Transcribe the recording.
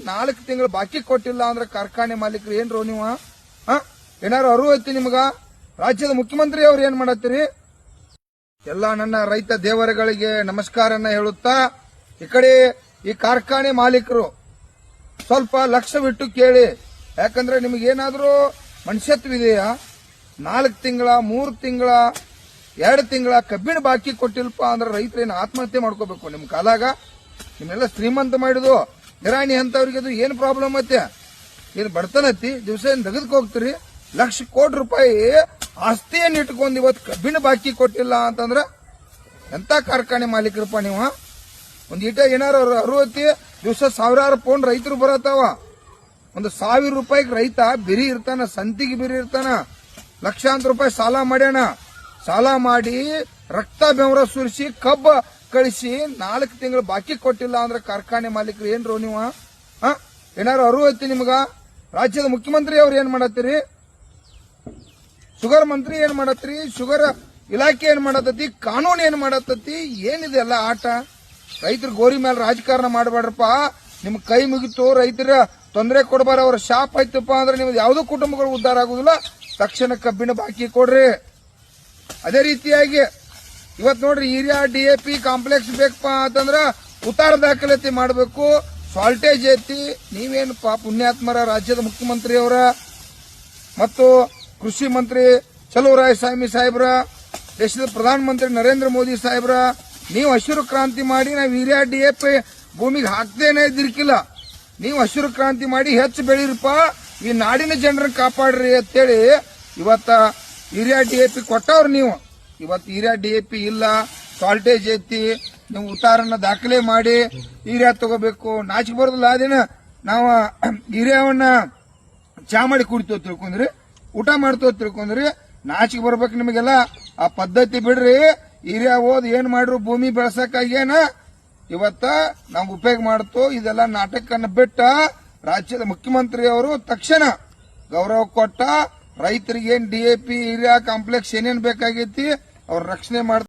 4 ತಿಂಗಳು ಬಾಕಿ ಕೊಟ್ಟಿಲ್ಲ ಅಂದ್ರೆ ಕಾರ್ಖಾನೆ ಮಾಲೀಕರು ಏನ್ರೋ ನೀವು ಏನಾರು ಅರಿವು ಐತಿ ನಿಮಗ? ರಾಜ್ಯದ ಮುಖ್ಯಮಂತ್ರಿ ಅವ್ರು ಏನ್ ಮಾಡತ್ತೀರಿ? ಎಲ್ಲ ನನ್ನ ರೈತ ದೇವರುಗಳಿಗೆ ನಮಸ್ಕಾರನ ಹೇಳುತ್ತಾ, ಈ ಕಡೆ ಈ ಕಾರ್ಖಾನೆ ಮಾಲೀಕರು ಸ್ವಲ್ಪ ಲಕ್ಷ್ಯವಿಟ್ಟು ಕೇಳಿ. ಯಾಕಂದ್ರೆ ನಿಮಗೇನಾದ್ರೂ ಮನುಷ್ಯತ್ವ ಇದೆಯಾ? 4 ತಿಂಗಳ 3 ತಿಂಗಳ 2 ತಿಂಗಳ ಕಬ್ಬಿಣ ಬಾಕಿ ಕೊಟ್ಟಿಲ್ಪ ಅಂದ್ರೆ ರೈತರೇನು ಆತ್ಮಹತ್ಯೆ ಮಾಡ್ಕೋಬೇಕು? ನಿಮ್ ಕಾಲಾಗ ನಿಮ್ಮೆಲ್ಲ ಶ್ರೀಮಂತ ಮಾಡಿದು ನಿರಾಣಿ ಅಂತವ್ರಿಗೆ ಅದು ಏನ್ ಪ್ರಾಬ್ಲಮ್ ಐತೆ? ಏನ್ ಬಡತನತ್ತಿ? ದಿವಸ ಏನ್ ತೆಗೆದಕ್ಕೆ ಹೋಗ್ತೀರಿ? ಲಕ್ಷ ಕೋಟಿ ರೂಪಾಯಿ ಆಸ್ತಿಯನ್ನು ಇಟ್ಕೊಂಡು ಇವತ್ತು ಕಬ್ಬಿಣ ಬಾಕಿ ಕೊಟ್ಟಿಲ್ಲ ಅಂತಂದ್ರ ಎಂತ ಕಾರ್ಖಾನೆ ಮಾಲೀಕರಪ್ಪ ನೀವು? ಒಂದ್ ಈಟ ಏನಾರು ಅರುವತ್ತಿ ದಿವಸ ಸಾವಿರಾರು ಪೌಂಡ್ ರೈತರು ಬರತ್ತಾವ. 1,000 ರೂಪಾಯಿಗೆ ರೈತ ಬಿರಿ ಇರ್ತಾನ, ಸಂತಿಗೆ ಬಿರಿ ಇರ್ತಾನ. ಲಕ್ಷಾಂತರ ರೂಪಾಯಿ ಸಾಲ ಮಾಡ್ಯಾನ. ಸಾಲ ಮಾಡಿ ರಕ್ತ ಬೆವರ ಸುರಿಸಿ ಕಬ್ಬ ಕಳಿಸಿ 4 ತಿಂಗಳು ಬಾಕಿ ಕೊಟ್ಟಿಲ್ಲ ಅಂದ್ರೆ ಕಾರ್ಖಾನೆ ಮಾಲೀಕರು ಏನ್ರೋ ನೀವು? ಏನಾರು ಅರಿವು ನಿಮ್ಗ? ರಾಜ್ಯದ ಮುಖ್ಯಮಂತ್ರಿ ಅವ್ರು ಏನ್ ಮಾಡತ್ತೀರಿ? ಶುಗರ್ ಮಂತ್ರಿ ಏನ್ ಮಾಡತ್ತೀರಿ? ಶುಗರ್ ಇಲಾಖೆ ಏನ್ ಮಾಡತತಿ? ಕಾನೂನು ಏನ್ ಮಾಡತತಿ? ಏನಿದೆ ಎಲ್ಲ ಆಟ? ರೈತರ ಗೋರಿ ಮೇಲೆ ರಾಜಕಾರಣ ಮಾಡಬೇಡ್ರಪ್ಪ. ನಿಮ್ ಕೈ ಮುಗಿತು, ರೈತರ ತೊಂದರೆ ಕೊಡಬಾರ, ಅವ್ರ ಶಾಪ್ ಆಯ್ತಪ್ಪ ಅಂದ್ರೆ ನಿಮ್ದು ಯಾವುದೋ ಕುಟುಂಬಗಳು ಉದ್ಧಾರ ಆಗುದಿಲ್ಲ. ತಕ್ಷಣ ಕಬ್ಬಿಣ ಬಾಕಿ ಕೊಡ್ರಿ. ಅದೇ ರೀತಿಯಾಗಿ ಇವತ್ ನೋಡ್ರಿ, ಯೂರಿಯಾ DAP ಕಾಂಪ್ಲೆಕ್ಸ್ ಬೇಕಪ್ಪ ಅಂತಂದ್ರ ಉತ್ತಾರ ದಾಖಲಾತಿ ಮಾಡಬೇಕು. ಶಾರ್ಟೇಜ್ ಐತಿ. ನೀವೇನಪ್ಪ ಪುಣ್ಯಾತ್ಮರ ರಾಜ್ಯದ ಮುಖ್ಯಮಂತ್ರಿ ಅವರ ಮತ್ತು ಕೃಷಿ ಮಂತ್ರಿ ಚಲುವರಾಯಸ್ವಾಮಿ ಸಾಹೇಬ್ರ, ದೇಶದ ಪ್ರಧಾನಮಂತ್ರಿ ನರೇಂದ್ರ ಮೋದಿ ಸಾಹೇಬ್ರ, ನೀವು ಹಸಿರು ಕ್ರಾಂತಿ ಮಾಡಿ ನಾವು ಯೂರಿಯಾ DAP ಭೂಮಿಗೆ ಹಾಕ್ತೇನೆ ಇದ್ದಿರ್ಕಿಲ್ಲ. ನೀವು ಹಸಿರು ಕ್ರಾಂತಿ ಮಾಡಿ ಹೆಚ್ಚು ಬೆಳೀರಪ್ಪ, ಈ ನಾಡಿನ ಜನರನ್ನ ಕಾಪಾಡ್ರಿ ಅಂತೇಳಿ ಇವತ್ತ ಯೂರಿಯಾ DAP ಕೊಟ್ಟವ್ರು ನೀವು. ಇವತ್ತು ಯೂರಿಯಾ DAP ಇಲ್ಲ, ಶಾರ್ಟೇಜ್ ಐತಿ. ನೀವು ಉತ್ತಾರನ್ನ ದಾಖಲೆ ಮಾಡಿ ಯೂರಿಯಾ ತಗೋಬೇಕು. ನಾಚಿಕೆ ಬರೋದಿಲ್ಲ. ಅದೇನ ನಾವು ಯೂರಿಯಾವನ್ನ ಚಾ ಮಾಡಿ ಕುಡಿತೋ ತಿಳ್ಕೊಂಡ್ರಿ, ಊಟ ಮಾಡ್ತೋ ತಿಳ್ಕೊಂಡ್ರಿ, ನಾಚಿಕೆ ಬರ್ಬೇಕು ನಿಮಗೆಲ್ಲ. ಆ ಪದ್ಧತಿ ಬಿಡ್ರಿ. ಯೂರಿಯಾ ಓದ್ ಏನ್ ಮಾಡ್ರು ಭೂಮಿ ಬೆಳೆಸಕ್ಕಾಗೇನ ಇವತ್ತ ನಾವು ಉಪಯೋಗ ಮಾಡ್ತೋ. ಇದೆಲ್ಲ ನಾಟಕನ್ನ ಬಿಟ್ಟ ರಾಜ್ಯದ ಮುಖ್ಯಮಂತ್ರಿ ಅವರು ತಕ್ಷಣ ಗೌರವ ಕೊಟ್ಟ ರೈತರಿಗೆ DAP ಯೂರಿಯಾ ಕಾಂಪ್ಲೆಕ್ಸ್ ಏನೇನ್ ಬೇಕಾಗೈತಿ ಅವ್ರ ರಕ್ಷಣೆ ಮಾಡ್ತಾರೆ.